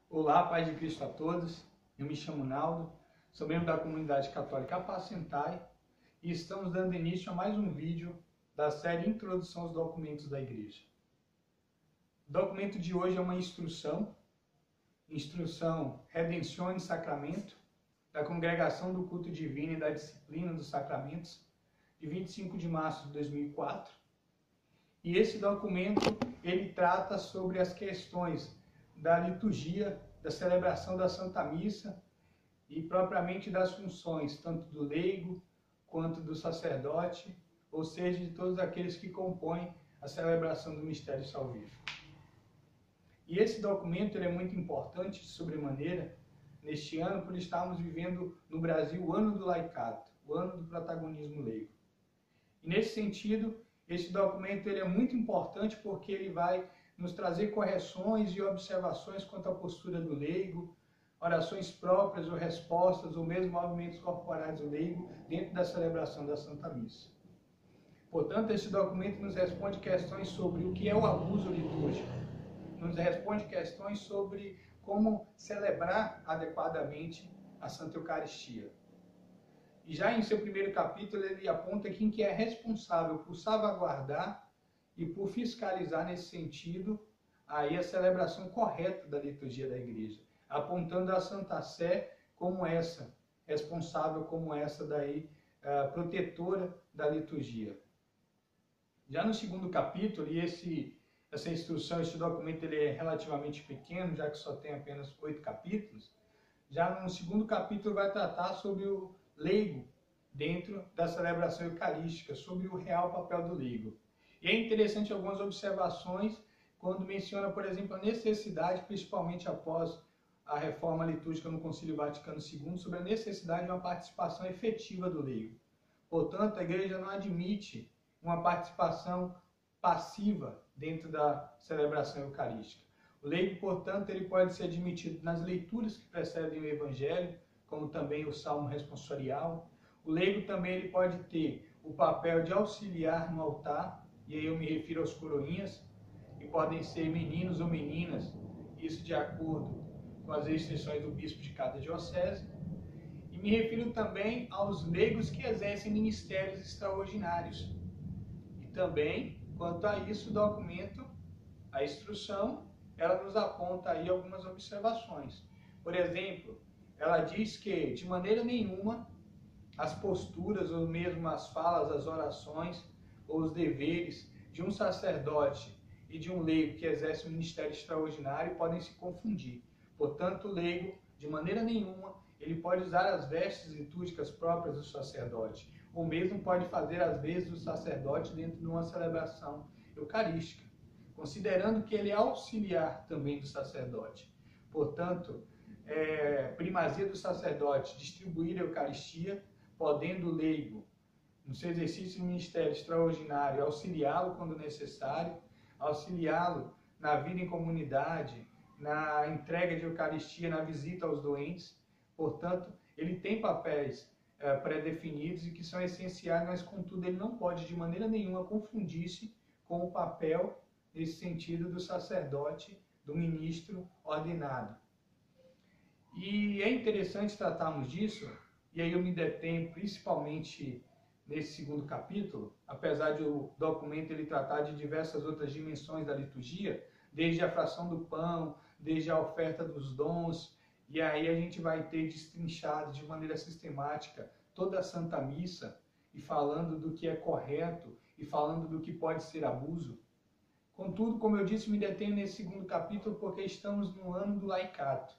Olá, paz de Cristo a todos. Eu me chamo Naldo, sou membro da comunidade católica Apacentai e estamos dando início a mais um vídeo da série Introdução aos Documentos da Igreja. O documento de hoje é uma instrução Redemptione Sacramento, da Congregação do Culto Divino e da Disciplina dos Sacramentos, de 25 de março de 2004. E esse documento, ele trata sobre as questões da liturgia, da celebração da Santa Missa e propriamente das funções, tanto do leigo quanto do sacerdote, ou seja, de todos aqueles que compõem a celebração do mistério salvífico. E esse documento ele é muito importante, de sobremaneira, neste ano, por estarmos vivendo no Brasil o ano do laicato, o ano do protagonismo leigo. E nesse sentido, esse documento ele é muito importante porque ele vai nos trazer correções e observações quanto à postura do leigo, orações próprias ou respostas, ou mesmo movimentos corporais do leigo dentro da celebração da Santa Missa. Portanto, esse documento nos responde questões sobre o que é o abuso litúrgico, nos responde questões sobre como celebrar adequadamente a Santa Eucaristia. E já em seu primeiro capítulo ele aponta quem que é responsável por salvaguardar e por fiscalizar nesse sentido aí a celebração correta da liturgia da Igreja, apontando a Santa Sé como essa, responsável como essa daí, protetora da liturgia. Já no segundo capítulo, e essa instrução, esse documento ele é relativamente pequeno, já que só tem apenas 8 capítulos, já no segundo capítulo vai tratar sobre o leigo dentro da celebração eucarística, sobre o real papel do leigo. E é interessante algumas observações quando menciona, por exemplo, a necessidade, principalmente após a reforma litúrgica no Concílio Vaticano II, sobre a necessidade de uma participação efetiva do leigo. Portanto, a Igreja não admite uma participação passiva dentro da celebração eucarística. O leigo, portanto, ele pode ser admitido nas leituras que precedem o Evangelho, como também o Salmo responsorial. O leigo também ele pode ter o papel de auxiliar no altar, e aí eu me refiro aos coroinhas, que podem ser meninos ou meninas, isso de acordo com as restrições do bispo de cada diocese. E me refiro também aos leigos que exercem ministérios extraordinários. E também, quanto a isso, o documento, a instrução, ela nos aponta aí algumas observações. Por exemplo, ela diz que, de maneira nenhuma, as posturas ou mesmo as falas, as orações ou os deveres de um sacerdote e de um leigo que exerce um ministério extraordinário podem se confundir. Portanto, o leigo, de maneira nenhuma, ele pode usar as vestes litúrgicas próprias do sacerdote, ou mesmo pode fazer as vezes do sacerdote dentro de uma celebração eucarística, considerando que ele é auxiliar também do sacerdote. Portanto, primazia do sacerdote distribuir a Eucaristia, podendo o leigo, no seu exercício de ministério extraordinário, auxiliá-lo quando necessário, auxiliá-lo na vida em comunidade, na entrega de Eucaristia, na visita aos doentes. Portanto, ele tem papéis pré-definidos e que são essenciais, mas contudo ele não pode de maneira nenhuma confundir-se com o papel, nesse sentido, do sacerdote, do ministro ordenado. E é interessante tratarmos disso, e aí eu me detenho principalmente nesse segundo capítulo, apesar de o documento ele tratar de diversas outras dimensões da liturgia, desde a fração do pão, desde a oferta dos dons, e aí a gente vai ter destrinchado de maneira sistemática toda a Santa Missa, e falando do que é correto, e falando do que pode ser abuso. Contudo, como eu disse, me detenho nesse segundo capítulo porque estamos no ano do laicato.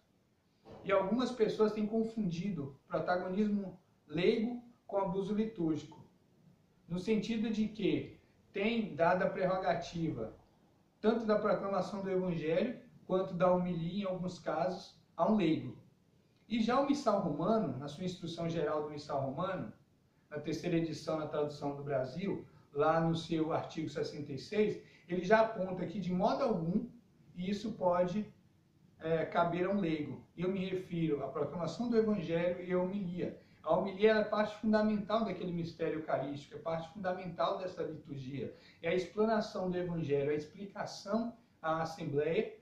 E algumas pessoas têm confundido protagonismo leigo com abuso litúrgico, no sentido de que tem dado a prerrogativa tanto da proclamação do Evangelho quanto da homilia, em alguns casos, a um leigo. E já o Missal Romano, na sua instrução geral do Missal Romano, na terceira edição na tradução do Brasil, lá no seu artigo 66, ele já aponta que de modo algum isso pode caber a um leigo. Eu me refiro à proclamação do Evangelho e à homilia. A homilia é parte fundamental daquele mistério eucarístico, é parte fundamental dessa liturgia. É a explanação do Evangelho, a explicação à Assembleia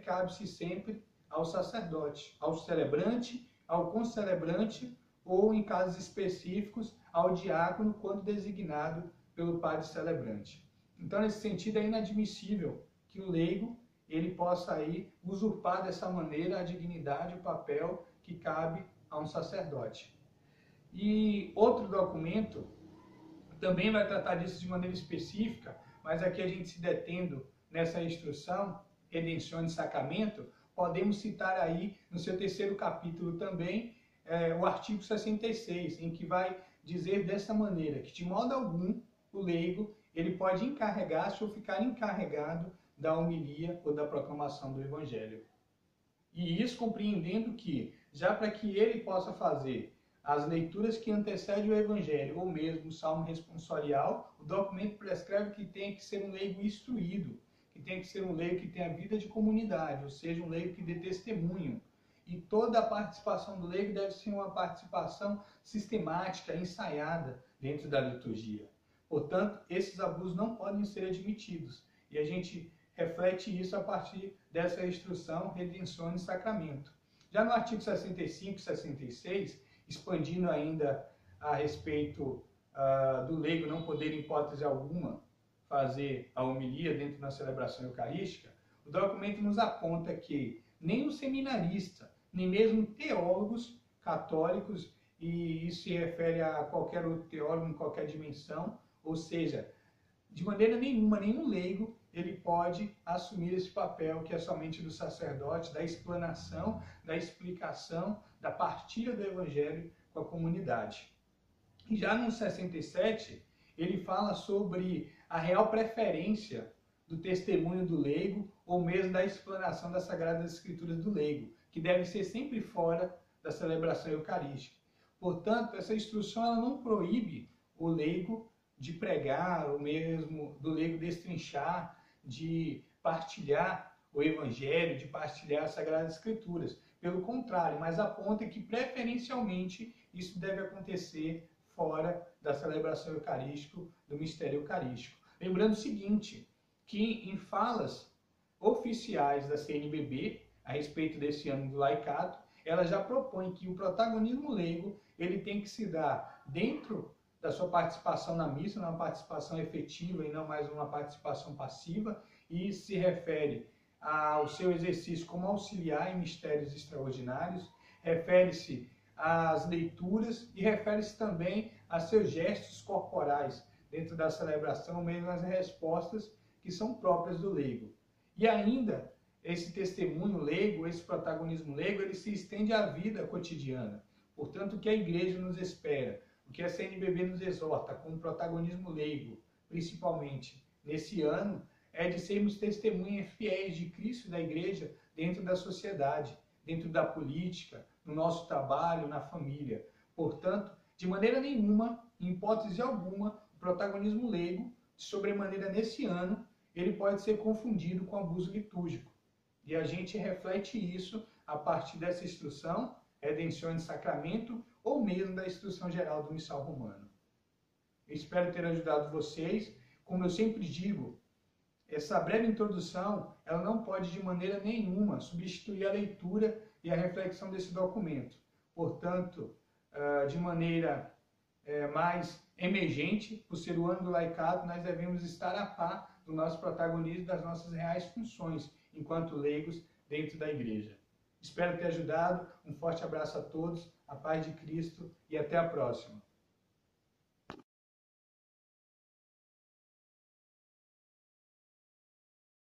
cabe-se sempre ao sacerdote, ao celebrante, ao concelebrante ou, em casos específicos, ao diácono, quando designado pelo padre celebrante. Então, nesse sentido, é inadmissível que o leigo ele possa aí usurpar dessa maneira a dignidade e o papel que cabe a um sacerdote. E outro documento também vai tratar disso de maneira específica, mas aqui a gente se detendo nessa instrução, redenção de sacramento, podemos citar aí no seu terceiro capítulo também o artigo 66, em que vai dizer dessa maneira, que de modo algum o leigo ele pode encarregar-se ou ficar encarregado da homilia ou da proclamação do Evangelho. E isso compreendendo que, já para que ele possa fazer as leituras que antecedem o Evangelho, ou mesmo o Salmo responsorial, o documento prescreve que tem que ser um leigo instruído, que tem que ser um leigo que tenha vida de comunidade, ou seja, um leigo que dê testemunho. E toda a participação do leigo deve ser uma participação sistemática, ensaiada dentro da liturgia. Portanto, esses abusos não podem ser admitidos. E a gente reflete isso a partir dessa instrução Redenção de Sacramento. Já no artigo 65 e 66, expandindo ainda a respeito do leigo não poder, em hipótese alguma, fazer a homilia dentro da celebração eucarística, o documento nos aponta que nem o seminarista, nem mesmo teólogos católicos, e isso se refere a qualquer outro teólogo em qualquer dimensão, ou seja, de maneira nenhuma, nenhum leigo, ele pode assumir esse papel que é somente do sacerdote, da explanação, da explicação, da partilha do Evangelho com a comunidade. E já no 67, ele fala sobre a real preferência do testemunho do leigo, ou mesmo da explanação das Sagradas Escrituras do leigo, que deve ser sempre fora da celebração eucarística. Portanto, essa instrução ela não proíbe o leigo de pregar, ou mesmo do leigo destrinchar, de partilhar o Evangelho, de partilhar as Sagradas Escrituras. Pelo contrário, mas aponta que preferencialmente isso deve acontecer fora da celebração eucarística, do mistério eucarístico. Lembrando o seguinte, que em falas oficiais da CNBB, a respeito desse ano do laicato, ela já propõe que o protagonismo leigo ele tem que se dar dentro da sua participação na missa, uma participação efetiva e não mais uma participação passiva, e se refere ao seu exercício como auxiliar em mistérios extraordinários, refere-se às leituras e refere-se também a seus gestos corporais dentro da celebração, mesmo as respostas que são próprias do leigo. E ainda, esse testemunho leigo, esse protagonismo leigo, ele se estende à vida cotidiana. Portanto, o que a Igreja nos espera, o que a CNBB nos exorta com o protagonismo leigo, principalmente nesse ano, é de sermos testemunhas fiéis de Cristo e da Igreja dentro da sociedade, dentro da política, no nosso trabalho, na família. Portanto, de maneira nenhuma, em hipótese alguma, o protagonismo leigo, de sobremaneira nesse ano, ele pode ser confundido com abuso litúrgico. E a gente reflete isso a partir dessa instrução, Redenção de Sacramento, ou mesmo da instrução geral do Missal Romano. Eu espero ter ajudado vocês. Como eu sempre digo, essa breve introdução, ela não pode de maneira nenhuma substituir a leitura e a reflexão desse documento. Portanto, de maneira mais emergente, por ser o ano do laicato, nós devemos estar a par do nosso protagonismo, das nossas reais funções, enquanto leigos dentro da Igreja. Espero ter ajudado. Um forte abraço a todos, a paz de Cristo e até a próxima.